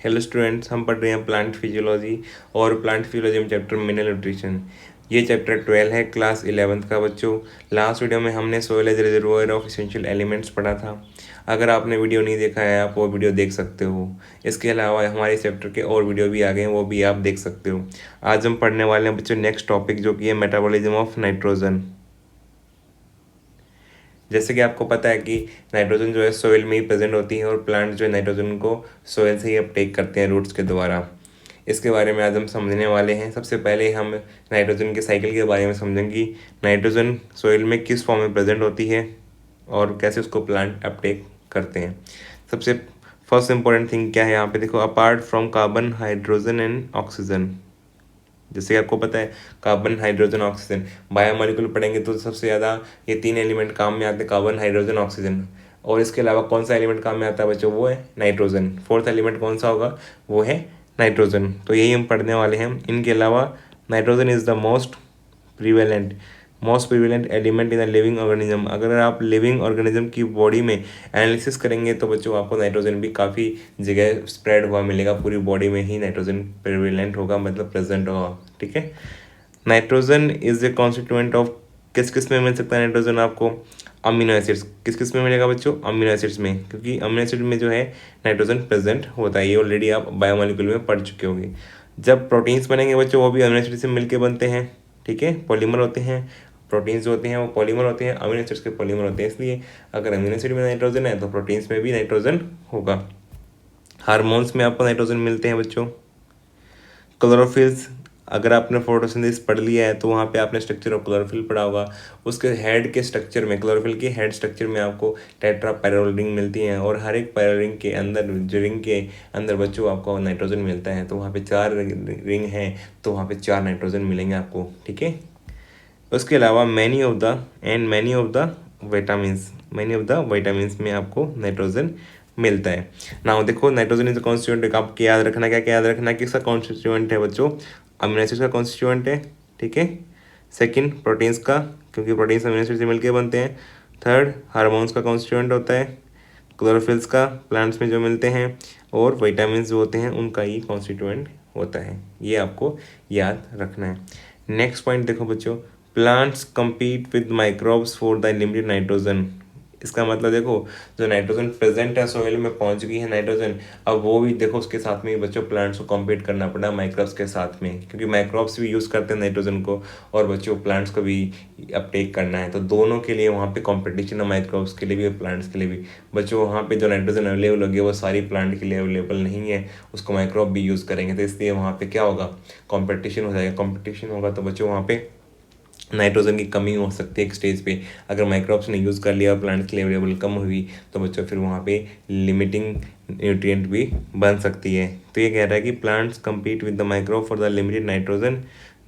Hello students, हम पढ़ रहे हैं प्लांट फिजियोलॉजी और प्लांट फिजियोलॉजी में चैप्टर मिनरल न्यूट्रिशन। ये चैप्टर 12 है, क्लास 11th का बच्चों। लास्ट वीडियो में हमने soil as reservoir of essential elements पढ़ा था। अगर आपने वीडियो नहीं देखा है आप वो वीडियो देख सकते हो। इसके अलावा हमारे चैप्टर के और वीडियो भी आ गए हैं, वो भी आप देख सकते हो। आज हम पढ़ने वाले हैं बच्चों नेक्स्ट टॉपिक, जो कि है मेटाबॉलिज्म ऑफ नाइट्रोजन। जैसे कि आपको पता है कि नाइट्रोजन जो है सोइल में ही प्रेजेंट होती है और प्लांट जो है नाइट्रोजन को सोइल से ही अपटेक करते हैं रूट्स के द्वारा। इसके बारे में आज हम समझने वाले हैं। सबसे पहले हम नाइट्रोजन के साइकिल के बारे में समझेंगे। नाइट्रोजन सोइल में किस फॉर्म में प्रेजेंट होती है और कैसे उसको प्लांट अपटेक करते हैं। सबसे फर्स्ट इंपॉर्टेंट थिंग क्या है यहाँ पे देखो, apart from carbon, hydrogen and oxygen. जैसे आपको पता है कार्बन, हाइड्रोजन, ऑक्सीजन बायोमोलिक्यूल पढ़ेंगे तो सबसे ज़्यादा ये तीन एलिमेंट काम में आते हैं, कार्बन, हाइड्रोजन, ऑक्सीजन। और इसके अलावा कौन सा एलिमेंट काम में आता है बच्चों, वो है नाइट्रोजन। फोर्थ एलिमेंट कौन सा होगा, वो है नाइट्रोजन। तो यही हम पढ़ने वाले हैं। इनके अलावा nitrogen is the most prevalent element in the living organism. अगर आप लिविंग ऑर्गेनिज्म की बॉडी में एनालिसिस करेंगे तो बच्चों आपको नाइट्रोजन भी काफ़ी जगह स्प्रेड हुआ मिलेगा। पूरी बॉडी में ही नाइट्रोजन प्रिवेलेंट होगा, मतलब प्रेजेंट होगा। ठीक है। Nitrogen is a constituent of, किस किस में मिल सकता है नाइट्रोजन आपको, अमीनो एसिड्स। किस किस में मिलेगा बच्चों, अमीनो एसिड्स में, क्योंकि अमीनो एसिड में जो है नाइट्रोजन प्रेजेंट होता है। ये ऑलरेडी आप बायोमोलिक्यूल में पढ़ चुके होंगे। जब प्रोटीन्स बनेंगे बच्चों वो भी अमीनो एसिड से मिलके बनते हैं। ठीक है, पॉलीमर होते हैं। प्रोटीन्स जो होते हैं वो पॉलीमर होते हैं, अमीनो एसिड्स के पॉलीमर होते हैं। इसलिए अगर अमीनो एसिड में नाइट्रोजन है तो प्रोटीन्स में भी नाइट्रोजन होगा। हार्मोन्स में आपको नाइट्रोजन मिलते हैं बच्चों। क्लोरोफिल्स, अगर आपने फोटोसिंथेसिस पढ़ लिया है तो वहाँ पे आपने स्ट्रक्चर ऑफ क्लोरोफिल पढ़ा होगा। उसके हेड के स्ट्रक्चर में, क्लोरोफिल के हेड स्ट्रक्चर में आपको टेट्रा पैरोल रिंग मिलती हैं और हर एक पैरोल रिंग के अंदर, जो रिंग के अंदर बच्चों आपको नाइट्रोजन मिलता है। तो वहाँ पे 4 रिंग हैं तो वहाँ पे 4 नाइट्रोजन मिलेंगे आपको। ठीक है। उसके अलावा मैनी ऑफ द विटामिन्स में आपको नाइट्रोजन मिलता है। नाउ देखो, नाइट्रोजन इज कॉन्स्टिट्यूएंट। आपको याद रखना, क्या क्या याद रखना, किसका कॉन्स्टिट्यूएंट है बच्चों, अमीनो एसिड का कॉन्स्टिट्यूएंट है। ठीक है। सेकंड, प्रोटीन्स का, क्योंकि प्रोटीन्स अमीनो एसिड से मिलकर बनते हैं। थर्ड, हार्मोन्स का कॉन्स्टिट्यूएंट होता है। क्लोरोफिल्स का, प्लांट्स में जो मिलते हैं। और विटामिन्स जो होते हैं उनका ही कॉन्स्टिट्यूएंट होता है। ये आपको याद रखना है। नेक्स्ट पॉइंट देखो बच्चों, plants compete with microbes for the limited nitrogen. इसका मतलब देखो, जो नाइट्रोजन प्रेजेंट है सोइल में, पहुंच गई है नाइट्रोजन, अब वो भी देखो उसके साथ में ही बच्चों प्लांट्स को कॉम्पीट करना पड़ा माइक्रोब्स के साथ में, क्योंकि माइक्रोब्स भी यूज़ करते हैं नाइट्रोजन को और बच्चों प्लांट्स को भी अपटेक करना है। तो दोनों के लिए वहाँ पे कॉम्पिटिशन है, माइक्रोब्स के लिए भी और प्लांट्स के लिए भी। बच्चों वहाँ पे जो नाइट्रोजन अवेलेबल होगी वो सारी प्लांट के लिए अवेलेबल नहीं है, उसको माइक्रोब भी यूज़ करेंगे। तो इसलिए वहाँ पे क्या होगा, कॉम्पिटिशन हो जाएगा। कॉम्पिटिशन होगा तो बच्चों वहाँ पे नाइट्रोजन की कमी हो सकती है एक स्टेज पे। अगर माइक्रोब्स ने यूज़ कर लिया, प्लांट्स के लिए अवेलेबल कम हुई, तो बच्चों फिर वहाँ पे लिमिटिंग न्यूट्रिएंट भी बन सकती है। तो ये कह रहा है कि plants compete with the microbe for the limited nitrogen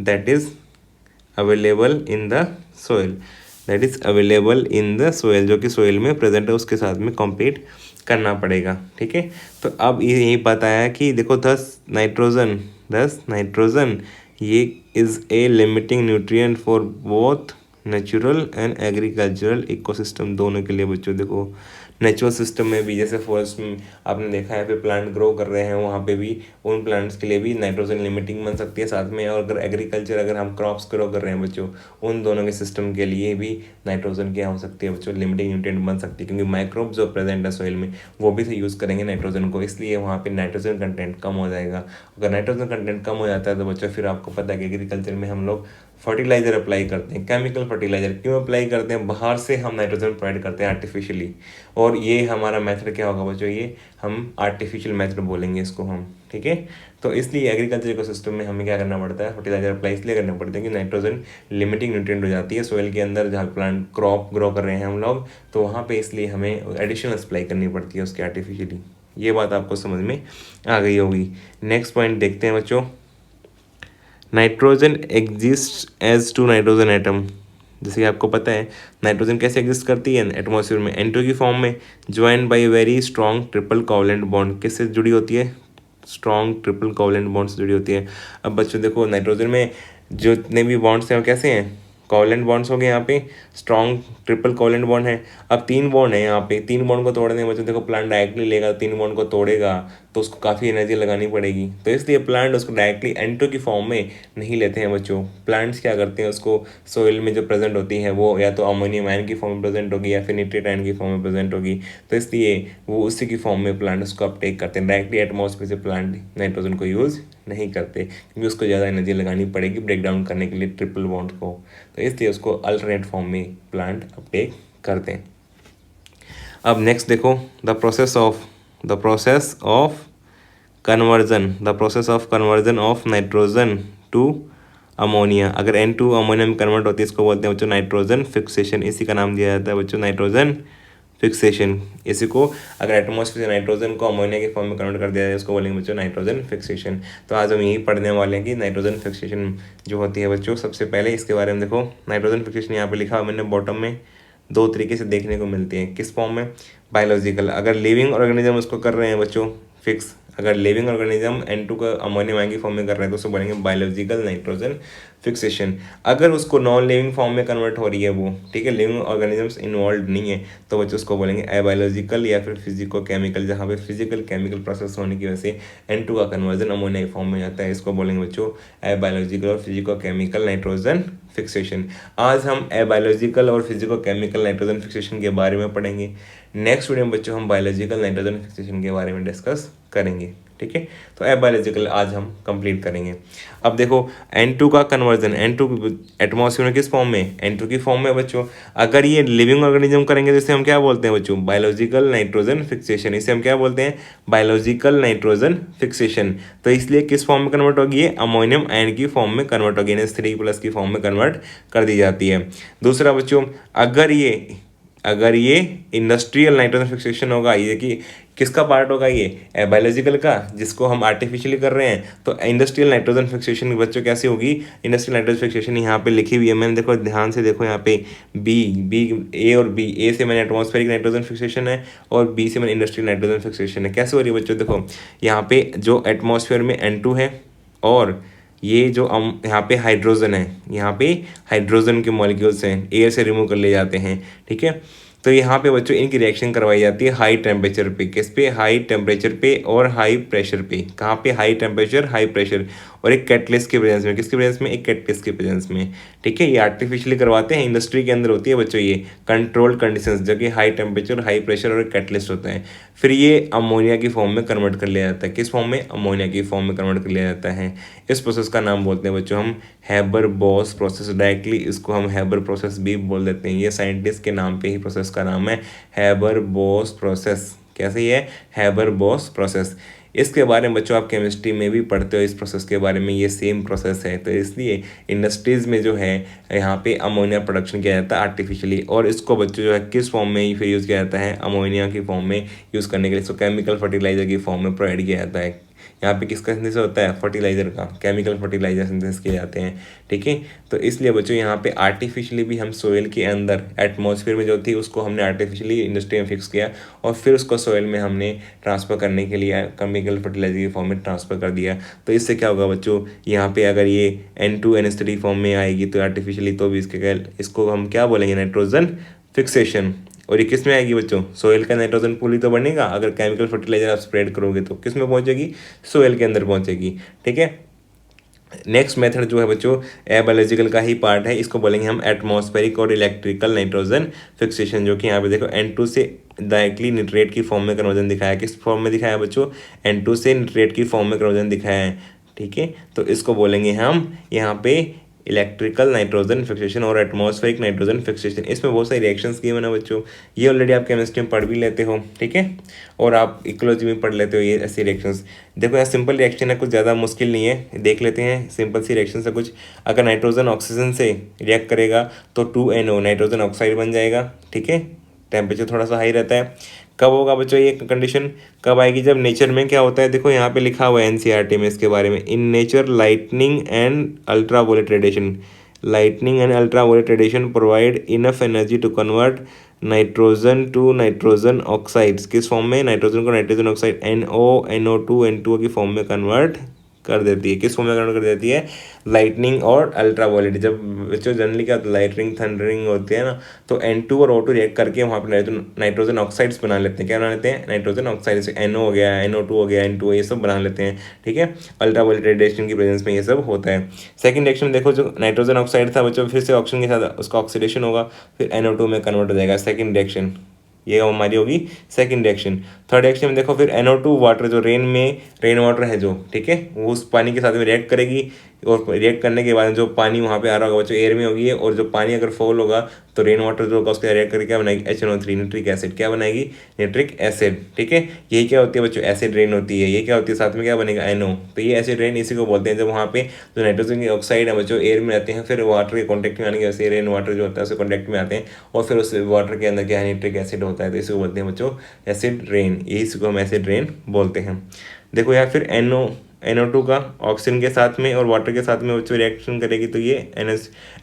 that is available in the soil. जो कि सोइल में प्रेजेंट है, उसके साथ में कॉम्पीट करना पड़ेगा। ठीक है। तो अब यही बताया कि देखो, दस नाइट्रोजन ये is a limiting nutrient for both natural and agricultural ecosystem, दोनों के लिए बच्चों। देखो नेचुरल सिस्टम में भी, जैसे फॉरेस्ट में आपने देखा है पे प्लांट ग्रो कर रहे हैं, वहाँ पे भी उन प्लांट्स के लिए भी नाइट्रोजन लिमिटिंग बन सकती है साथ में। और अगर एग्रीकल्चर, अगर हम क्रॉप्स ग्रो कर रहे हैं बच्चों, उन दोनों के सिस्टम के लिए भी नाइट्रोजन क्या हो सकती है बच्चों, लिमिटिंग न्यूट्रिएंट बन सकती है, क्योंकि माइक्रोब जो प्रेजेंट है सोइल में वो भी से यूज़ करेंगे नाइट्रोजन को। इसलिए वहाँ पे नाइट्रोजन कंटेंट कम हो जाएगा। अगर नाइट्रोजन कंटेंट कम हो जाता है तो बच्चों फिर आपको पता है कि एग्रीकल्चर में हम लोग फर्टिलाइजर अप्लाई करते हैं, केमिकल फर्टिलाइजर। क्यों अप्लाई करते हैं, बाहर से हम नाइट्रोजन प्रोवाइड करते हैं आर्टिफिशियली। और ये हमारा मेथड क्या होगा बच्चों, ये हम आर्टिफिशियल मेथड बोलेंगे इसको हम। ठीक है। तो इसलिए एग्रीकल्चर इकोसिस्टम में हमें क्या करना पड़ता है, फर्टिलाइजर अप्लाई इसलिए करना पड़ता है कि नाइट्रोजन लिमिटिंग न्यूट्रिएंट हो जाती है सोइल के अंदर, जहाँ प्लांट क्रॉप ग्रो कर रहे हैं हम लोग, तो वहाँ पे इसलिए हमें एडिशनल सप्लाई करनी पड़ती है उसके आर्टिफिशियली। ये बात आपको समझ में आ गई होगी। नेक्स्ट पॉइंट देखते हैं बच्चों, nitrogen exist as two nitrogen atom. जैसे कि आपको पता है नाइट्रोजन कैसे एग्जिस्ट करती है एटमॉस्फेयर में, एन की फॉर्म में, join by very strong triple covalent bond. किससे जुड़ी होती है, स्ट्रॉन्ग ट्रिपल कोवलेंट बॉन्ड से जुड़ी होती है। अब बच्चों देखो, नाइट्रोजन में जो जितने भी बॉन्ड्स हैं वो कैसे हैं, कोवलेंट बॉन्ड्स हो गए यहाँ पे, स्ट्रॉन्ग ट्रिपल कोवलेंट बॉन्ड है। अब 3 बॉन्ड है यहाँ पे, 3 बॉन्ड को तोड़ने में बच्चों देखो प्लांट डायरेक्टली लेगा, 3 बॉन्ड को तोड़ेगा तो उसको काफ़ी एनर्जी लगानी पड़ेगी, तो इसलिए प्लांट उसको डायरेक्टली N2 की फॉर्म में नहीं लेते हैं बच्चों। प्लांट्स क्या करते हैं, उसको सोइल में जो प्रेजेंट होती है वो या तो अमोनियम आयन की फॉर्म में प्रेजेंट होगी या फिर निट्रेट आयन की फॉर्म में प्रेजेंट होगी, तो इसलिए वो उसी की फॉर्म में प्लांट उसको अपटेक करते हैं। डायरेक्टली एटमॉस्फेयर से प्लांट नाइट्रोजन को यूज़ नहीं करते क्योंकि उसको ज़्यादा एनर्जी लगानी पड़ेगी ब्रेक डाउन करने के लिए ट्रिपल बॉन्ड को, तो इसलिए उसको अल्टरनेट फॉर्म में प्लांट अपटेक करते हैं। अब नेक्स्ट देखो the process of conversion of nitrogen to ammonia. अगर N2 अमोनिया में कन्वर्ट होती है इसको बोलते हैं बच्चों नाइट्रोजन फिक्सेशन, इसी का नाम दिया जाता है बच्चों नाइट्रोजन फिक्सेशन। इसी को अगर एटमॉस्फेयर से नाइट्रोजन को अमोनिया के फॉर्म में कन्वर्ट कर दिया जाए उसको बोलेंगे बच्चों नाइट्रोजन फिक्सेशन। तो आज हम यही पढ़ने वाले हैं कि नाइट्रोजन फिक्सेशन जो होती है बच्चों, सबसे पहले इसके बारे में देखो। नाइट्रोजन फिक्सेशन यहाँ पे लिखा हुआ मैंने बॉटम में, 2 तरीके से देखने को मिलती है। किस फॉर्म में? बायोलॉजिकल, अगर लिविंग ऑर्गेनिज्म उसको कर रहे हैं बच्चों फिक्स, अगर लिविंग ऑर्गेनिज्म N2 का अमोनियम आयन की फॉर्म में कर रहे हैं तो उसको बोलेंगे बायोलॉजिकल नाइट्रोजन फिक्सेशन। अगर उसको नॉन लिविंग फॉर्म में कन्वर्ट हो रही है वो, ठीक है, लिविंग ऑर्गेनिजम्स इन्वॉल्व नहीं है, तो बच्चों उसको बोलेंगे अबायोलॉजिकल या फिर फिजिको केमिकल, जहाँ पे फिजिकल केमिकल प्रोसेस होने की वजह से N2 का कन्वर्जन अमोनिया फॉर्म में जाता है, इसको बोलेंगे बच्चों अबायोलॉजिकल और फिजिको केमिकल नाइट्रोजन फिक्सेशन। आज हम अबायोलॉजिकल और फिजिको केमिकल नाइट्रोजन फिक्सेशन के बारे में पढ़ेंगे। नेक्स्ट वीडियो में बच्चों हम बायोलॉजिकल नाइट्रोजन फिक्सेशन के बारे में डिस्कस करेंगे, ठीक है। तो अबायोलॉजिकल आज हम कंप्लीट करेंगे। अब देखो N2 का कन्वर्जन, N2 एटमॉस्फेयर में किस फॉर्म में? N2 की फॉर्म में बच्चों। अगर ये लिविंग ऑर्गेनिज्म करेंगे तो इसे हम क्या बोलते हैं बच्चों? Biological nitrogen fixation. इसे हम क्या बोलते हैं? Biological nitrogen fixation. तो इसलिए किस फॉर्म में कन्वर्ट होगी? ये अमोनियम आयन की फॉर्म में कन्वर्ट होगी, NH3+ की फॉर्म में कन्वर्ट कर दी जाती है। दूसरा बच्चों, अगर ये इंडस्ट्रियल नाइट्रोजन फिक्सेशन होगा, ये कि किसका पार्ट होगा? ये बायोलॉजिकल का, जिसको हम आर्टिफिशियली कर रहे हैं, तो इंडस्ट्रियल नाइट्रोजन फिक्सेशन बच्चों कैसी होगी? इंडस्ट्रियल नाइट्रोजन फिक्सेशन यहाँ पे लिखी हुई है मैंने, देखो ध्यान से देखो यहाँ पे ए और बी, ए से मैंने एटमॉस्फेरिक नाइट्रोजन फिक्सेशन है और बी से मैंने इंडस्ट्रियल नाइट्रोजन फिक्सेशन है। कैसे हो रही है बच्चों? देखो यहाँ पे जो एटमॉस्फेयर में N2 है और ये जो यहाँ पे हाइड्रोजन है, यहाँ पे हाइड्रोजन के मॉलिक्यूल्स हैं, एयर से रिमूव कर लिए जाते हैं, ठीक है। तो यहाँ पे बच्चों इनकी रिएक्शन करवाई जाती है हाई टेम्परेचर पे। किस पे? हाई टेम्परेचर पे और हाई प्रेशर पे। कहाँ पे? हाई टेम्परेचर हाई प्रेशर और एक कैटलिस्ट के प्रेजेंस में। किसके प्रेजेंस में? एक कैटलिस्ट के प्रेजेंस में, ठीक है। ये आर्टिफिशियली करवाते हैं, इंडस्ट्री के अंदर होती है बच्चों ये कंट्रोल्ड कंडीशंस, जो कि हाई टेम्परेचर हाई प्रेशर और कैटलिस्ट होता है। फिर ये अमोनिया की फॉर्म में कन्वर्ट कर लिया जाता है। किस फॉर्म में? अमोनिया की फॉर्म में कन्वर्ट कर लिया जाता है। इस प्रोसेस का नाम बोलते हैं बच्चों हम हैबर-बोस प्रोसेस। डायरेक्टली इसको हम हैबर प्रोसेस भी बोल देते हैं। ये साइंटिस्ट के नाम पे ही प्रोसेस का नाम है हैबर-बोस प्रोसेस। कैसे? ये हैबर-बोस प्रोसेस। इसके बारे में बच्चों आप केमिस्ट्री में भी पढ़ते हो, इस प्रोसेस के बारे में, ये सेम प्रोसेस है। तो इसलिए इंडस्ट्रीज़ में जो है यहाँ पे अमोनिया प्रोडक्शन किया जाता है आर्टिफिशियली, और इसको बच्चों जो है किस फॉर्म में फिर यूज़ किया जाता है? अमोनिया की फॉर्म में यूज़ करने के लिए इसको केमिकल फर्टिलाइजर की फॉर्म में प्रोवाइड किया जाता है। यहाँ पे किसका सिंथेसिस होता है? फर्टिलाइजर का, केमिकल फर्टिलाइजर सिंथेसिस किए जाते हैं, ठीक है। तो इसलिए बच्चों यहाँ पे आर्टिफिशियली भी हम सोइल के अंदर एटमॉस्फेयर में जो थी उसको हमने आर्टिफिशियली इंडस्ट्री में फिक्स किया और फिर उसको सोइल में हमने ट्रांसफ़र करने के लिए केमिकल फर्टिलाइजर की फॉर्म में ट्रांसफ़र कर दिया। तो इससे क्या होगा बच्चों? यहाँ पे अगर ये N2 NH3 फॉर्म में आएगी तो आर्टिफिशियली, तो भी इसको हम क्या बोलेंगे? Nitrogen fixation. और ये किस में आएगी बच्चों? सोइल का नाइट्रोजन पूल ही तो बनेगा। अगर केमिकल फर्टिलाइजर आप स्प्रेड करोगे तो किस में पहुंचेगी? सोइल के अंदर पहुंचेगी, ठीक है। नेक्स्ट मेथड जो है बच्चों एबायोलॉजिकल का ही पार्ट है, इसको बोलेंगे हम एटमॉस्फेरिक और इलेक्ट्रिकल नाइट्रोजन फिक्सेशन, जो कि यहाँ पे देखो N2 से डायरेक्टली निट्रेट की फॉर्म में कन्वर्जन दिखाया है। किस फॉर्म में दिखाया है बच्चों? N2 से निट्रेट की फॉर्म में कन्वर्जन दिखाया है, ठीक है। तो इसको बोलेंगे हम यहाँ पे इलेक्ट्रिकल नाइट्रोजन फिक्सेशन और एटमॉस्फेरिक नाइट्रोजन फिक्सेशन। इसमें बहुत सारी रिएक्शंस किए मैंने बच्चों, ये ऑलरेडी आप केमिस्ट्री में पढ़ भी लेते हो, ठीक है, और आप इकोलॉजी में पढ़ लेते हो ये ऐसी रिएक्शंस। देखो यहाँ सिंपल रिएक्शन है, कुछ ज़्यादा मुश्किल नहीं है, देख लेते हैं। सिंपल सी रिएक्शन है कुछ। अगर नाइट्रोजन ऑक्सीजन से रिएक्ट करेगा तो 2NO नाइट्रोजन ऑक्साइड बन जाएगा, ठीक है। टेम्परेचर थोड़ा सा हाई रहता है। कब होगा बच्चों ये कंडीशन? कब आएगी? जब नेचर में क्या होता है, देखो यहाँ पे लिखा हुआ है NCERT में इसके बारे में, in nature lightning and ultraviolet radiation provide enough energy to convert nitrogen to nitrogen oxides. किस फॉर्म में? नाइट्रोजन को nitrogen oxide NO NO2 N2 की फॉर्म में कन्वर्ट कर देती है। किस फॉर्म में कन्वर्ट कर देती है? लाइटनिंग और अल्ट्रावायलेट। जब बच्चों जनरली क्या होता है, लाइटनिंग थंडरिंग होती है ना, तो N2 और O2 रिएक्ट करके वहाँ पे नाइट्रोजन ऑक्साइड्स बना लेते हैं। क्या बना लेते हैं? नाइट्रोजन ऑक्साइड, जैसे NO हो गया, NO2 हो गया, N2 ये सब बना लेते हैं। ठीक है, अल्ट्रावायलेट रेडिएशन की प्रेजेंस में ये सब होता है। सेकंड रिएक्शन देखो, जो नाइट्रोजन ऑक्साइड था बच्चों, फिर से ऑक्सीजन के साथ उसका ऑक्सीडेशन होगा, फिर NO2 में कन्वर्ट हो जाएगा। सेकंड रिएक्शन ये हमारी होगी सेकंड रिएक्शन। थर्ड रिएक्शन में देखो, फिर NO2 वाटर, जो रेन वाटर है जो, ठीक है, वो उस पानी के साथ में रिएक्ट करेगी, और रिएक्ट करने के बाद जो पानी वहाँ पे आ रहा होगा बच्चों एयर में होगी, और जो पानी अगर फॉल होगा तो रेन वाटर जो होगा उसके रिएक्ट करके क्या बनाएगी? HNO3 nitric acid. क्या बनाएगी? Nitric acid. ठीक है, यही क्या होती है बच्चों? एसिड रेन होती है। ये क्या होती है? साथ में क्या बनेगा? NO। तो ये एसिड रेन इसी को बोलते हैं, जब वहाँ पे जो नाइट्रोजन की ऑक्साइड है बच्चों एयर में रहते हैं, फिर वाटर के कॉन्टैक्ट में आने के वैसे रेन वाटर जो होता है उसके कॉन्टैक्ट में आते हैं, और फिर उस वाटर के अंदर क्या है? निट्रिक एसिड होता है। तो इसी को बोलते हैं बच्चों एसिड रेन। यही को हम एसिड रेन बोलते हैं। देखो यार, फिर NO2 का ऑक्सीजन के साथ में और वाटर के साथ में बच्चों रिएक्शन करेगी, तो ये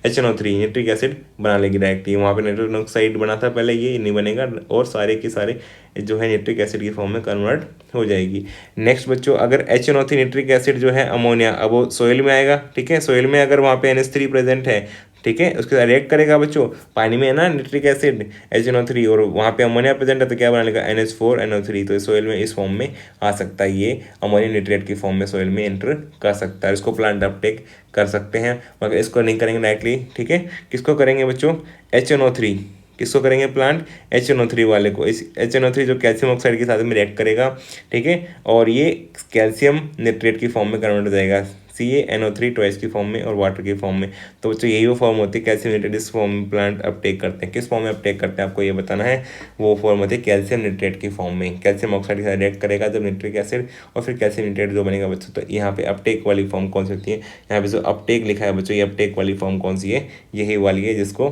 HNO3 निट्रिक एसिड बना लेगी डायरेक्टली। वहाँ पे नाइट्रोजन ऑक्साइड बना था पहले, ये नहीं बनेगा, और सारे के सारे जो है निट्रिक एसिड की फॉर्म में कन्वर्ट हो जाएगी। नेक्स्ट बच्चों, अगर HNO3 निट्रिक एसिड जो है अमोनिया, अब वो सोइल में आएगा। ठीक है, सोइल में अगर वहाँ पे NH3 प्रेजेंट है, ठीक है, उसके साथ रिएक्ट करेगा बच्चों, पानी में है ना निट्रिक एसिड HNO3, और वहाँ पे अमोनिया प्रेजेंट है, तो क्या बना लेगा? NH4NO3। तो सोइल में इस फॉर्म में आ सकता है, ये अमोनियम निट्रेट की फॉर्म में सोइल में एंटर कर सकता है। इसको प्लांट अपटेक कर सकते हैं, मगर इसको नहीं करेंगे डायरेक्टली। ठीक है, किसको करेंगे बच्चों? HNO3। किसको करेंगे प्लांट? HNO3 वाले को। इस HNO3 जो कैल्शियम ऑक्साइड के साथ में रिएक्ट करेगा, ठीक है, और ये कैल्शियम निट्रेट की फॉर्म में कन्वर्ट हो जाएगा, CaNO3 ट्वाइस की फॉर्म में और वाटर की फॉर्म में। तो बच्चों यही वो फॉर्म होती है कैल्शियम निट्रेट। इस फॉर्म में प्लांट अपटेक करते हैं। किस फॉर्म में अपटेक करते हैं आपको ये बताना है। वो फॉर्म होती है कैल्शियम निट्रेट की फॉर्म में। कैल्शियम ऑक्साइड के साथ रिएक्ट करेगा जब निट्रिक एसिड, और फिर कैल्शियम निट्रेट जो बनेगा बच्चों। तो यहाँ पे अपटेक वाली फॉर्म कौन सी होती है? यहाँ पे जो अपटेक लिखा है बच्चों, ये अपटेक वाली फॉर्म कौन सी है? यही वाली है जिसको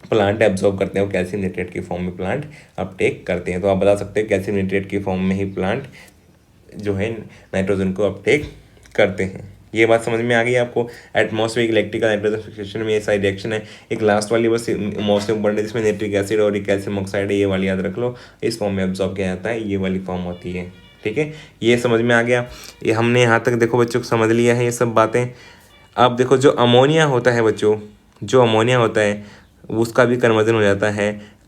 प्लांट एब्जॉर्ब करते हैं, वो कैल्शियम निट्रेट की फॉर्म में प्लांट अपटेक करते हैं। तो आप बता सकते हैं कैल्शियम निट्रेट की फॉर्म में ही प्लांट जो है नाइट्रोजन को अपटेक करते हैं। ये बात समझ में आ गई आपको। एटमॉस्फेरिक इलेक्ट्रिकल नाइट्रोजन फिक्सेशन में ये सारी रिएक्शन है। एक लास्ट वाली बस मोस्ट इंपॉर्टेंट, जिसमें नाइट्रिक एसिड और कैल्शियम ऑक्साइड है, ये वाली याद रख लो। इस फॉर्म में एब्जॉर्ब किया जाता है, ये वाली फॉर्म होती है। ठीक है, ये समझ में आ गया। ये हमने यहाँ तक देखो बच्चों समझ लिया है ये सब बातें। अब देखो, जो अमोनिया होता है बच्चों, जो अमोनिया होता है उसका भी कन्वर्जन हो जाता है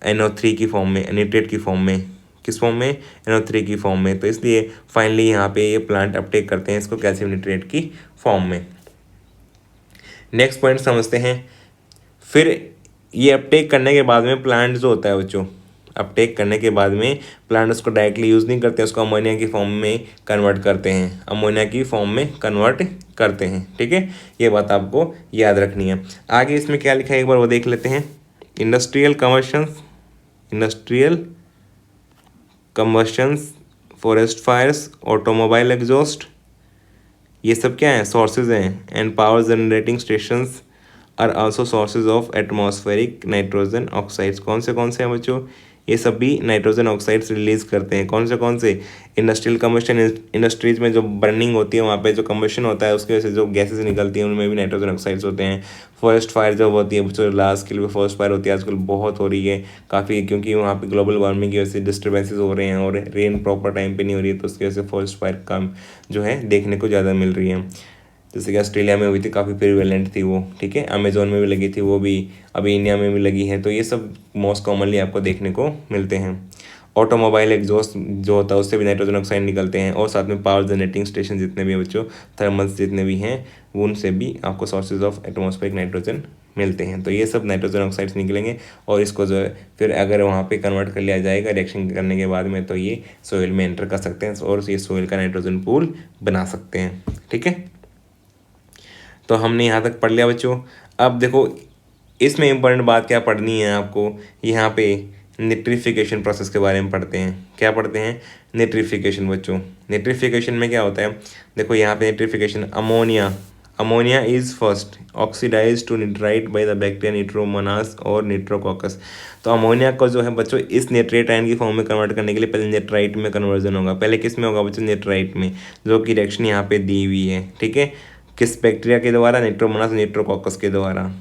NO3 की फॉर्म में, निट्रेट की फॉर्म में। किस फॉर्म में? NO3 की फॉर्म में। तो इसलिए फाइनली यहाँ पे ये प्लांट अपटेक करते हैं इसको कैल्शियम निट्रेट की फॉर्म में। नेक्स्ट पॉइंट समझते हैं। फिर ये अपटेक करने के बाद में प्लांट जो होता है बच्चों, अपटेक करने के बाद में प्लांट उसको डायरेक्टली यूज़ नहीं करते, उसको अमोनिया की फॉर्म में कन्वर्ट करते हैं, अमोनिया की फॉर्म में कन्वर्ट करते हैं। ठीक है, ये बात आपको याद रखनी है। आगे इसमें क्या लिखा है एक बार वो देख लेते हैं। Industrial combustions, forest fires, automobile exhaust, ये सब क्या है? सोर्सेज हैं। And power generating stations are also sources of atmospheric nitrogen oxides. कौन से हैं बच्चों? ये सब भी नाइट्रोजन ऑक्साइड्स रिलीज करते हैं। कौन से? इंडस्ट्रियल कम्बशन, इंडस्ट्रीज में जो बर्निंग होती है, वहाँ पे जो कम्बशन होता है उसकी वजह से जो गैसेज निकलती हैं उनमें भी नाइट्रोजन ऑक्साइड्स होते हैं। फॉरेस्ट फायर जब होती है बच्चों, लार्ज स्केल पे फॉरेस्ट फायर होती है आजकल बहुत हो रही है काफ़ी, क्योंकि वहाँ पे ग्लोबल वार्मिंग की वजह से डिस्टर्बेंसेज हो रहे हैं और रेन प्रॉपर टाइम पे नहीं हो रही है, तो उसकी वजह से फॉरेस्ट फायर कम जो है देखने को ज़्यादा मिल रही है। जैसे कि ऑस्ट्रेलिया में हुई थी, काफ़ी प्रिवेलेंट थी वो। ठीक है, अमेजोन में भी लगी थी वो भी, अभी इंडिया में भी लगी है। तो ये सब मोस्ट कॉमनली आपको देखने को मिलते हैं। ऑटोमोबाइल एग्जॉस्ट जो होता है उससे भी नाइट्रोजन ऑक्साइड निकलते हैं, और साथ में पावर जनरेटिंग स्टेशन जितने भी हैं बच्चों, थर्मल्स जितने भी हैं, उनसे भी आपको सोर्सेज ऑफ एटमॉस्फेरिक नाइट्रोजन मिलते हैं। तो ये सब नाइट्रोजन ऑक्साइड्स निकलेंगे, और इसको जो है फिर अगर वहाँ पे कन्वर्ट कर लिया जाएगा रिएक्शन करने के बाद में, तो ये सोइल में एंटर कर सकते हैं और ये सोइल का नाइट्रोजन पूल बना सकते हैं। ठीक है, तो हमने यहाँ तक पढ़ लिया बच्चों। अब देखो इसमें इम्पोर्टेंट बात क्या पढ़नी है आपको, यहाँ पे निट्रिफिकेशन प्रोसेस के बारे में पढ़ते हैं। क्या पढ़ते हैं? निट्रिफिकेशन बच्चों। निट्रिफिकेशन में क्या होता है? देखो यहाँ पे nitrification, ammonia is first oxidise to nitrite by the bacteria nitrosomonas और निट्रोकोकस। तो अमोनिया को जो है बच्चों इस निट्रेट आयन की फॉर्म में कन्वर्ट करने के लिए पहले निट्राइट में कन्वर्जन होगा। पहले किस में होगा बच्चों? निट्राइट में, जो कि रिएक्शन यहाँ पे दी हुई है। ठीक है, किस बैक्टीरिया के द्वारा? निट्रोमोनास निट्रोकोकस के द्वारा।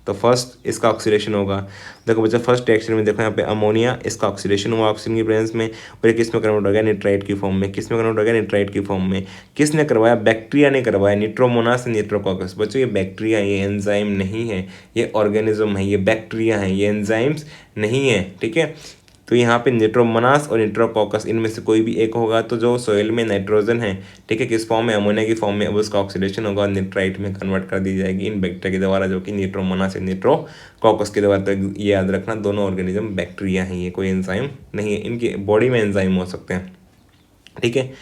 तो फर्स्ट इसका ऑक्सीडेशन होगा। देखो बच्चा फर्स्ट रिएक्शन में देखो यहाँ पे अमोनिया, इसका ऑक्सीडेशन हुआ ऑक्सीजन की प्रेजेंस में, और ये किस में कन्वर्ट हो गया, निट्राइट की फॉर्म में। किस में कन्वर्ट हो गया, निट्राइट की फॉर्म में। किसने करवाया, बैक्टीरिया ने करवाया, निट्रोमोनास निट्रोकॉकस। बच्चों ये बैक्टीरिया, ये एंजाइम नहीं है, ये ऑर्गेनिज्म है, ये बैक्टीरिया है, ये एंजाइम्स नहीं है, ठीक है। तो यहाँ पे निट्रोमोनास और निट्रोकॉकस इनमें से कोई भी एक होगा, तो जो सोइल में नाइट्रोजन है, ठीक है, किस फॉर्म में, अमोनिया की फॉर्म में, अब उसका ऑक्सीडेशन होगा और निट्राइट में कन्वर्ट कर दी जाएगी इन बैक्टीरिया के द्वारा, जो कि निट्रोमोनास या निट्रोकॉकस के द्वारा। तो ये याद रखना, दोनों ऑर्गेनिज्म बैक्टीरिया हैं, ये कोई एंजाइम नहीं है। इनकी बॉडी में एंजाइम हो सकते हैं, ठीक है।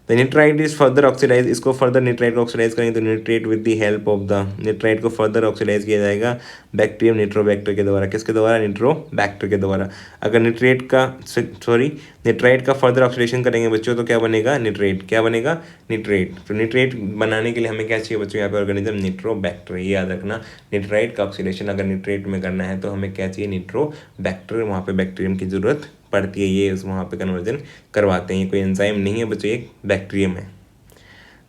The nitrite is further oxidise, इसको फर्दर निट्राइट को ऑक्सीडाइज करेंगे तो nitrate with the help of the, nitrite को फर्दर ऑक्सीडाइज किया जाएगा बैक्टीरियम निट्रोबैक्टर के द्वारा। किसके द्वारा, निट्रोबैक्टर के द्वारा। अगर निट्राइट का फर्दर ऑक्सीडेशन करेंगे बच्चों तो क्या बनेगा, निट्रेट। क्या बनेगा, निट्रेट। तो निट्रेट बनाने के लिए हमें क्या चाहिए बच्चों, यहाँ पे ऑर्गेनिज्म निट्रोबैक्टर, ये याद रखना। निट्राइट का ऑक्सीडेशन अगर निट्रेट में करना है तो हमें क्या चाहिए, निट्रोबैक्टर, वहाँ पे बैक्टीरियम की जरूरत पड़ती है, ये वहाँ पे कन्वर्जन करवाते हैं। ये कोई एंजाइम नहीं है बच्चों, एक बैक्टीरियम है।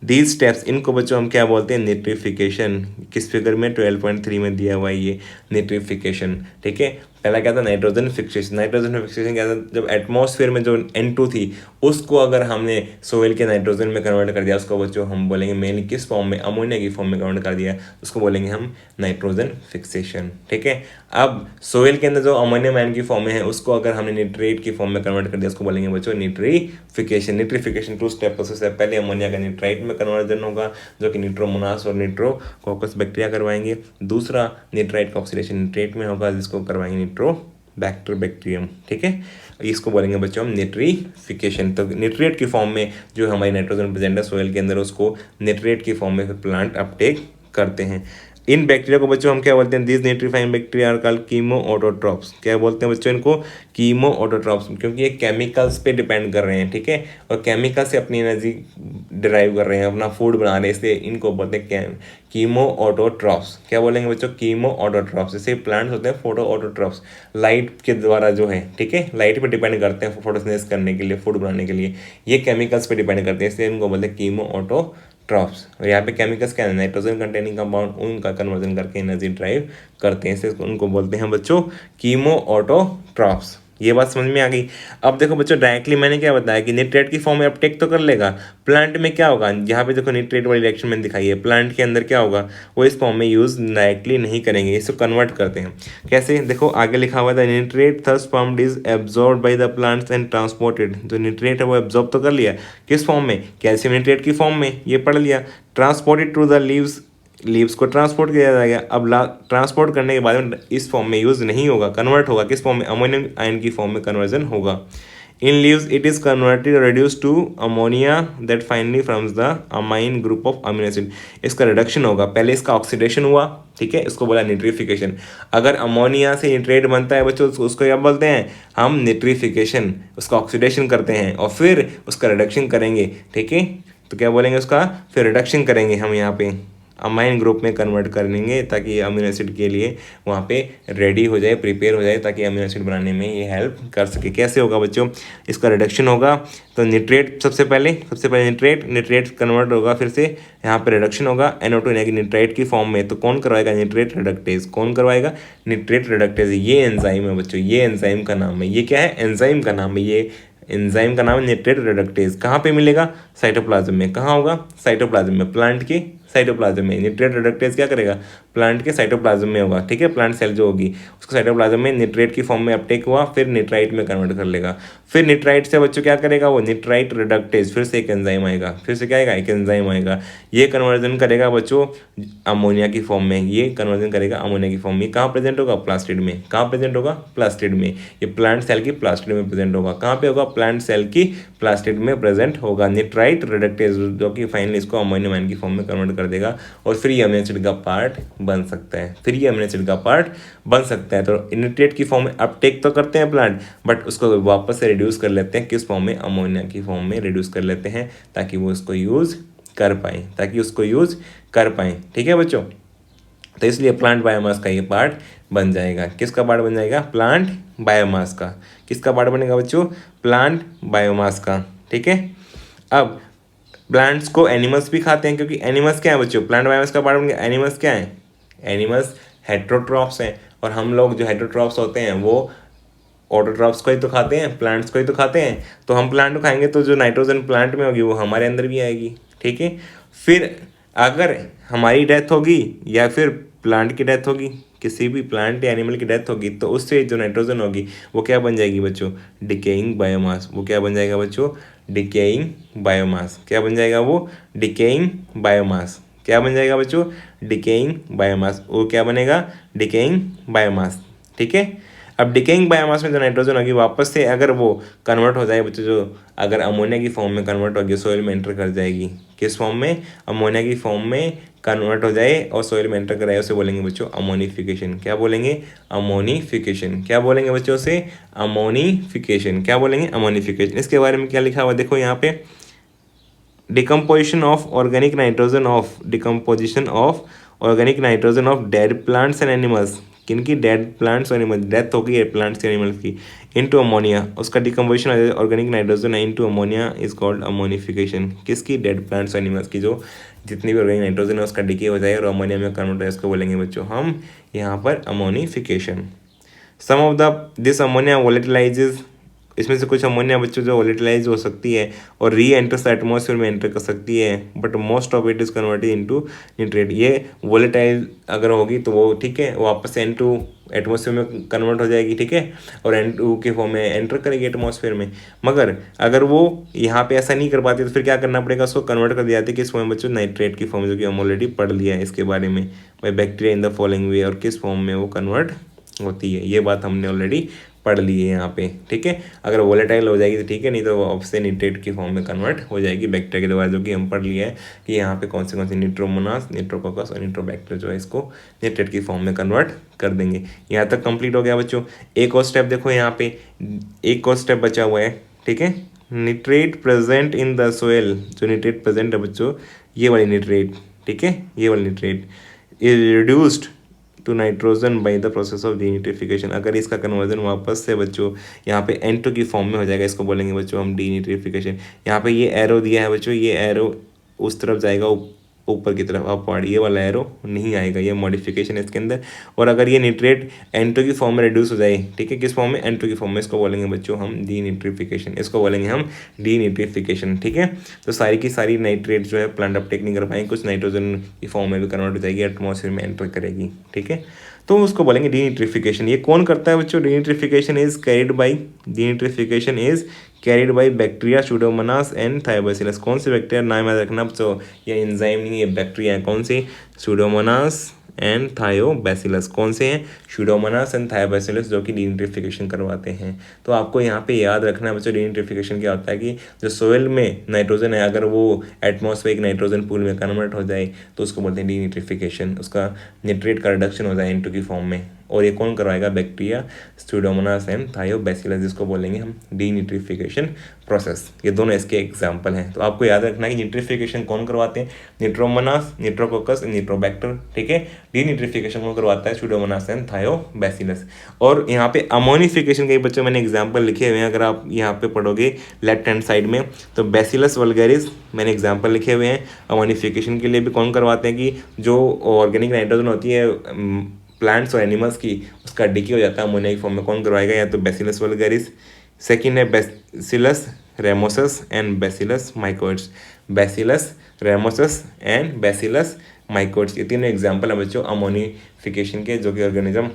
दीज स्टेप्स, इनको बच्चों हम क्या बोलते हैं, निट्रिफिकेशन। किस फिगर में, 12.3 में दिया हुआ है ये निट्रिफिकेशन, ठीक है। पहला क्या था, नाइट्रोजन फिक्सेशन। नाइट्रोजन फिक्सेशन क्या था, जब एटमॉस्फेयर में जो N2 थी उसको अगर हमने सोइल के नाइट्रोजन में कन्वर्ट कर दिया, उसको बच्चों हम बोलेंगे मेनली किस फॉर्म में, अमोनिया की फॉर्म में कन्वर्ट कर दिया, उसको बोलेंगे हम नाइट्रोजन फिक्सेशन, ठीक है। अब सोइल के अंदर जो अमोनियम आयन की फॉर्म में है उसको अगर हमने निट्रेट की फॉर्म में कन्वर्ट कर दिया, उसको बोलेंगे बच्चों निट्रीफिकेशन। निट्रीफिकेशन 2 स्टेप प्रोसेस है। पहले अमोनिया का निट्राइट में कन्वर्जन होगा, जो कि निट्रोमोनास और निट्रोकॉकस बैक्टीरिया करवाएंगे। दूसरा निट्राइट का ऑक्सीडेशन निट्रेट में होगा, जिसको करवाएंगे निट्रोबैक्टर बैक्टीरियम, ठीक है। इसको बोलेंगे बच्चों हम निट्रीफिकेशन। तो निट्रेट की फॉर्म में जो हमारी नाइट्रोजन प्रेजेंट है सोइल के अंदर, उसको निट्रेट की फॉर्म में फिर प्लांट अपटेक करते हैं। इन बैक्टीरिया को बच्चों हम क्या बोलते हैं, this nitrifying bacteria are called chemo autotrophs. क्या बोलते हैं बच्चों इनको, कीमो ऑटोट्रॉप्स, क्योंकि ये केमिकल्स पे डिपेंड कर रहे हैं, ठीक है, और केमिकल से अपनी एनर्जी डिराइव कर रहे हैं, अपना फूड बना रहे हैं, इसलिए इनको बोलते हैं कीमो ऑटोट्रॉप्स। क्या बोलेंगे बच्चों, कीमो ऑटोट्रॉप्स। जैसे प्लांट्स होते हैं फोटो ऑटोट्रॉप्स, लाइट के द्वारा जो है, ठीक है, लाइट पे डिपेंड करते हैं फोटोसिंथेसिस करने के लिए, फूड बनाने के लिए, ये केमिकल्स पे डिपेंड करते हैं, इसलिए इनको बोलते हैं कीमो ऑटोट्रॉप्स। और यहाँ पे केमिकल्स क्या है, नाइट्रोजन कंटेनिंग कंपाउंड, उनका कन्वर्जन करके एनर्जी ड्राइव करते हैं, इसलिए उनको बोलते हैं बच्चों कीमो ऑटोट्रॉप्स। ये बात समझ में आ गई। अब देखो बच्चों डायरेक्टली मैंने क्या बताया कि निट्रेट की फॉर्म में अपटेक तो कर लेगा, प्लांट में क्या होगा, यहाँ पे देखो निट्रेट वाली रिएक्शन मैंने दिखाई है, प्लांट के अंदर क्या होगा, वो इस फॉर्म में यूज डायरेक्टली नहीं करेंगे, इसको कन्वर्ट करते हैं। कैसे, देखो आगे लिखा हुआ था, nitrate thus formed is absorb by the plants and transported. जो निट्रेट है वो एब्जॉर्ब तो कर लिया, किस फॉर्म में, कैल्शियम निट्रेट की फॉर्म में, ये पढ़ लिया। ट्रांसपोर्टेड टू द लीव्स को ट्रांसपोर्ट किया जाएगा। अब ट्रांसपोर्ट करने के बाद में इस फॉर्म में यूज नहीं होगा, कन्वर्ट होगा किस फॉर्म में, अमोनियम आयन की फॉर्म में कन्वर्जन होगा। In leaves it is converted reduce to ammonia that finally forms the amine group of amino acid. इसका रिडक्शन होगा, पहले इसका ऑक्सीडेशन हुआ, ठीक है, इसको बोला निट्रीफिकेशन। अगर अमोनिया से निट्रेट बनता है बच्चों, उसको क्या बोलते हैं हम, निट्रीफिकेशन। उसका ऑक्सीडेशन करते हैं और फिर उसका रिडक्शन करेंगे, ठीक है, तो क्या बोलेंगे उसका, फिर रिडक्शन करेंगे हम यहाँ पे अमाइन ग्रुप में कन्वर्ट करेंगे, ताकि अमीनो एसिड के लिए वहाँ पे रेडी हो जाए, प्रिपेयर हो जाए, ताकि अमीनो एसिड बनाने में ये हेल्प कर सके। कैसे होगा बच्चों, इसका रिडक्शन होगा, तो निट्रेट सबसे पहले निट्रेट कन्वर्ट होगा, फिर से यहाँ पे रिडक्शन होगा NO2 यानी कि निट्राइट की फॉर्म में। तो कौन करवाएगा, निट्रेट रिडक्टेज। कौन करवाएगा, निट्रेट रिडक्टेज। ये एंजाइम है बच्चों, ये एंजाइम का नाम है, ये क्या है, एंजाइम का नाम है, ये एंजाइम का नाम है निट्रेट रिडक्टेज। कहाँ पे मिलेगा, साइटोप्लाज्म में। कहाँ होगा, साइटोप्लाज्म में, प्लांट के साइटोप्लाज्म में। निट्रेट रिडक्टेज क्या करेगा, प्लांट के साइटोप्लाज्म में होगा, ठीक है, प्लांट सेल जो होगी उसको साइटोप्लाज्म में निट्रेट की फॉर्म में अपटेक हुआ, फिर निट्राइट में कन्वर्ट कर लेगा। फिर निट्राइट से बच्चों क्या करेगा, वो निट्राइट रिडक्टेज, फिर से एक एंजाइम आएगा, फिर से क्या आएगा, एक एंजाइम आएगा, ये कन्वर्जन करेगा बच्चों अमोनिया की फॉर्म में, ये कन्वर्जन करेगा अमोनिया की फॉर्म में। कहाँ प्रेजेंट होगा, प्लास्टिड में। कहाँ प्रेजेंट होगा, प्लास्टिड में। ये प्लांट सेल की प्लास्टिड में प्रेजेंट होगा। कहाँ पे होगा, प्लांट सेल की प्लास्टिड में प्रेजेंट होगा निट्राइट रिडक्टेज, जो कि फाइनली इसको अमोनियम आयन की फॉर्म में कन्वर्ट कर देगा और फ्री अमीनो एसिड का पार्ट बन सकता है, फ्री अमीनो एसिड का पार्ट बन सकता है। तो निट्रेट की फॉर्म में अपटेक तो करते हैं प्लांट, बट उसको वापस से रिड्यूस कर लेते हैं, किस फॉर्म में, अमोनिया की फॉर्म में रिड्यूस कर लेते हैं, ताकि वो उसको यूज कर पाएँ, ठीक है बच्चों। तो इसलिए प्लांट बायोमास का ये पार्ट बन जाएगा। किसका पार्ट बन जाएगा, प्लांट बायोमास का। किसका पार्ट बनेगा बच्चों, प्लांट बायोमास का, ठीक है। अब प्लांट्स को एनिमल्स भी खाते हैं, क्योंकि एनिमल्स क्या है बच्चों, प्लांट बायोमास का पार्ट बन गया। एनिमल्स क्या है, एनिमल्स हेट्रोट्रॉप्स हैं, और हम लोग जो हेट्रोट्रॉप्स होते हैं वो ऑटोट्रॉप्स को ही तो खाते हैं, प्लांट्स को ही तो खाते हैं। तो हम प्लांट को खाएंगे तो जो नाइट्रोजन प्लांट में होगी वो हमारे अंदर भी आएगी, ठीक है। फिर अगर हमारी डेथ होगी या फिर प्लांट की डेथ होगी, किसी भी प्लांट या एनिमल की डेथ होगी, तो उससे जो नाइट्रोजन होगी वो क्या बन जाएगी बच्चों, डिकेइंग बायोमास। वो क्या बन जाएगा बच्चों, डिकेइंग बायोमास। क्या बन जाएगा वो, डिकेइंग बायोमास। क्या बन जाएगा बच्चों, डिकेइंग बायोमास। वो क्या बनेगा, डिकेइंग बायोमास, ठीक है। अब डिकेइंग बायोमास में जो नाइट्रोजन होगी वापस से अगर वो कन्वर्ट हो जाए बच्चों, जो अगर अमोनिया की फॉर्म में कन्वर्ट होगी, सोइल में एंटर कर जाएगी। किस फॉर्म में, अमोनिया की फॉर्म में कन्वर्ट हो जाए और सोइल में एंटर कराए, उसे बोलेंगे बच्चों अमोनिफिकेशन। क्या बोलेंगे, अमोनिफिकेशन। क्या बोलेंगे बच्चों से, अमोनिफिकेशन। क्या बोलेंगे, अमोनिफिकेशन। इसके बारे में क्या लिखा हुआ देखो यहाँ पे, decomposition of organic nitrogen of decomposition of organic nitrogen of dead plants and animals. किनकी, डेड प्लांट्स और एनिमल्स, डेथ हो गई है प्लांट्स या एनिमल्स की, इनटू अमोनिया, उसका डिकम्पोजिशन ऑर्गेनिक नाइट्रोजन है into ammonia is called ammonification. किसकी, डेड प्लांट्स और एनिमल्स की, जो जितनी भी ऑर्गेनिक नाइट्रोजन है उसका डिके हो जाए और अमोनिया में कन्वर्ट हो, उसको बोलेंगे बच्चों हम यहाँ पर ammonification. Some of the this ammonia volatilises, इसमें से कुछ अमोनिया बच्चों जो वोलेटिलाइज हो सकती है और री एंटर्स एटमॉस्फेयर में एंटर कर सकती है, but most of it is converted into nutrient. ये वोलेटाइल अगर होगी तो वो ठीक है वापस से N2 एटमॉस्फेयर में कन्वर्ट हो जाएगी, ठीक है, और N2 के फॉर्म में एंटर करेगी एटमॉस्फेयर में। मगर अगर वो यहाँ पे ऐसा नहीं कर पाती तो फिर क्या करना पड़ेगा, उसको कन्वर्ट कर दिया जाती है किस फॉर्म में बच्चों, नाइट्रेट की फॉर्म, जो कि हम ऑलरेडी पढ़ लिया है इसके बारे में, by bacteria in the following वे, और किस फॉर्म में वो कन्वर्ट होती है, ये बात हमने ऑलरेडी पढ़ ली है यहाँ पे, ठीक है। अगर वोलेटाइल हो जाएगी तो ठीक है, नहीं तो ऑप्शन निट्रेट की फॉर्म में कन्वर्ट हो जाएगी बैक्टीरिया के द्वारा, जो कि हम पढ़ लिया है कि यहाँ पे कौन से न्यूट्रोमोनास, न्यूट्रोकोकस और न्यूट्रोबैक्टर जो है इसको निट्रेट की फॉर्म में कन्वर्ट कर देंगे। यहाँ तक कंप्लीट हो गया बच्चों। एक और स्टेप देखो यहाँ पे, एक और स्टेप बचा हुआ है, ठीक है। निट्रेट प्रेजेंट इन द सोयल, जो निट्रेट प्रेजेंट है बच्चों, ये वाली निट्रेट, ठीक है, ये वाली nitrate is reduced to nitrogen by the process of denitrification. अगर इसका कन्वर्जन वापस से बच्चों यहाँ पे N2 की फॉर्म में हो जाएगा, इसको बोलेंगे बच्चों हम डीनिट्रिफिकेशन। यहाँ पे ये एरो दिया है बच्चों, ये एरो उस तरफ जाएगा, ऊपर की तरफ अपवर्ड, ये वाला एरो नहीं आएगा, ये मॉडिफिकेशन है इसके अंदर। और अगर ये निट्रेट N2 की फॉर्म में रिड्यूस हो जाए, ठीक है, किस फॉर्म में, N2 की फॉर्म में, इसको बोलेंगे बच्चों हम डीनिट्रिफिकेशन, इसको बोलेंगे हम डीनिट्रिफिकेशन, ठीक है। तो सारी की सारी नाइट्रेट जो है प्लांट अपटेक नहीं कर पाएंगे, कुछ नाइट्रोजन की फॉर्म में भी कन्वर्ट हो जाएगी, एटमॉस्फेयर में एंटर करेगी, ठीक है। तो उसको बोलेंगे डीनिट्रिफिकेशन। ये कौन करता है बच्चों, denitrification is carried by, denitrification is carried by bacteria pseudomonas and thiobacillus. कौन से बैक्टीरिया, नाम याद रखना बच्चों, ये एंजाइम नहीं, ये बैक्टीरिया है। कौन से, सूडोमोनास एंड थायोबैसिलस। कौन से हैं, सूडोमोनास एंड थायोबैसिलस, जो कि डीनिट्रिफिकेशन करवाते हैं। तो आपको यहाँ पे याद रखना है बच्चों, डीनिट्रिफिकेशन क्या होता है कि जो सोयल में नाइट्रोजन है अगर वो एटमॉस्फेरिक नाइट्रोजन पूल में कन्वर्ट हो जाए तो उसको बोलते हैं डीनिट्रिफिकेशन, उसका निट्रेट का रिडक्शन हो जाए N2 की फॉर्म में। और ये कौन करवाएगा, बैक्टीरिया सूडोमोनास एंड थायोबैसिलस, जिसको बोलेंगे हम डीनिट्रिफिकेशन प्रोसेस। ये दोनों इसके एग्जाम्पल हैं। तो आपको याद रखना है कि निट्रिफिकेशन कौन करवाते हैं, निट्रोमोनास, निट्रोकोकस, निट्रोबैक्टर, ठीक है। डीनिट्रिफिकेशन कौन करवाता है, सूडोमोनास एंड थायोबैसिलस। और यहाँ पे अमोनिफिकेशन के बच्चों मैंने एग्जाम्पल लिखे हुए हैं, अगर आप यहाँ पे पढ़ोगे लेफ्ट हैंड साइड में, तो बैसिलस वल्गैरिस मैंने एग्जाम्पल लिखे हुए हैं। अमोनिफिकेशन के लिए भी कौन करवाते हैं कि जो ऑर्गेनिक नाइट्रोजन होती है प्लांट्स और एनिमल्स की, उसका डिके हो जाता है अमोनिया की फॉर्म में, कौन करवाएगा, या तो बैसिलस वल्गैरिस। सेकेंड है bacillus ramosus and bacillus mycoides, bacillus ramosus and bacillus mycoides, ये तीनों एग्जाम्पल है बच्चों अमोनिफिकेशन के, जो कि ऑर्गेनिज्म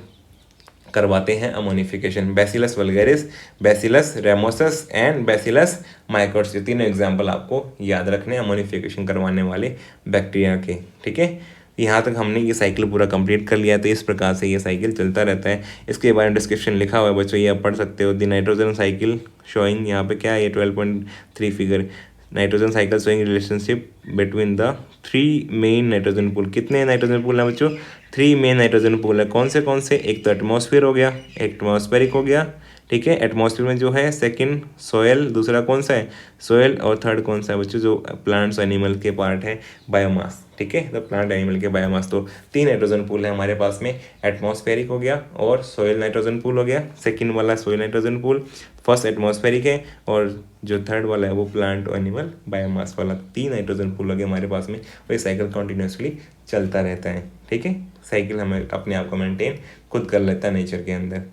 करवाते हैं ammonification. Bacillus vulgaris, bacillus ramosus and bacillus mycoides, ये तीनों एग्जाम्पल आपको याद रखने अमोनिफिकेशन करवाने वाले बैक्टीरिया के, ठीक है। यहाँ तक हमने ये साइकिल पूरा कंप्लीट कर लिया। तो इस प्रकार से ये साइकिल चलता रहता है। इसके बारे में डिस्क्रिप्शन लिखा हुआ है बच्चों, ये आप पढ़ सकते हो। द नाइट्रोजन साइकिल शोइंग, यहाँ पे क्या है, ये 12.3 figure, nitrogen cycle showing relationship between the 3 main nitrogen pool. कितने नाइट्रोजन पूल हैं बच्चों, 3 मेन नाइट्रोजन पूल है। कौन से, एक तो एटमॉस्फेयर हो गया, एटमॉस्फेरिक हो गया, ठीक है। एटमॉस्फेयर में जो है सेकंड सोयल, दूसरा कौन सा है सोयल, और थर्ड कौन सा है बच्चों जो प्लांट्स एनिमल के पार्ट है बायोमास। ठीक है, तो प्लांट एनिमल के बायोमास। तो 3 नाइट्रोजन पूल है हमारे पास में, एटमॉस्फेरिक हो गया और सोयल नाइट्रोजन पूल हो गया, सेकंड वाला soil nitrogen pool, first atmospheric है, और जो थर्ड वाला है वो प्लांट और एनिमल बायोमास वाला। 3 नाइट्रोजन पूल हो गए हमारे पास में, और ये साइकिल कंटिन्यूसली चलता रहता है। ठीक है, साइकिल हमें अपने आप को मेंटेन खुद कर लेता है नेचर के अंदर।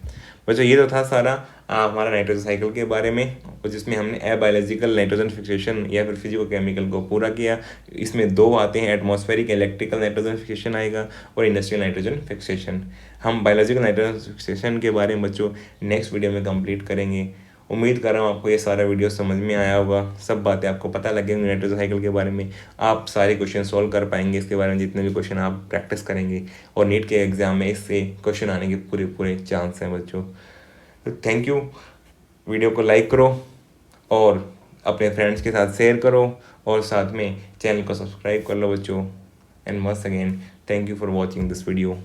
बच्चों ये तो था सारा हमारा नाइट्रोजन साइकिल के बारे में, और जिसमें हमने एबायोलॉजिकल नाइट्रोजन फिक्सेशन या फिर फिजिको केमिकल को पूरा किया। इसमें 2 आते हैं, एटमॉस्फेरिक इलेक्ट्रिकल नाइट्रोजन फिक्सेशन आएगा और इंडस्ट्रियल नाइट्रोजन फिक्सेशन। हम बायोलॉजिकल नाइट्रोजन फिक्सेशन के बारे में बच्चों नेक्स्ट वीडियो में कंप्लीट करेंगे। उम्मीद कर रहा हूँ आपको ये सारा वीडियो समझ में आया होगा, सब बातें आपको पता लगेंगी नाइट्रोजन साइकिल के बारे में, आप सारे क्वेश्चन सॉल्व कर पाएंगे इसके बारे में, जितने भी क्वेश्चन आप प्रैक्टिस करेंगे, और नीट के एग्जाम में इससे क्वेश्चन आने के पूरे पूरे चांस हैं बच्चों। तो थैंक यू, वीडियो को लाइक करो और अपने फ्रेंड्स के साथ शेयर करो, और साथ में चैनल को सब्सक्राइब कर लो बच्चों। And once again thank you for watching this video.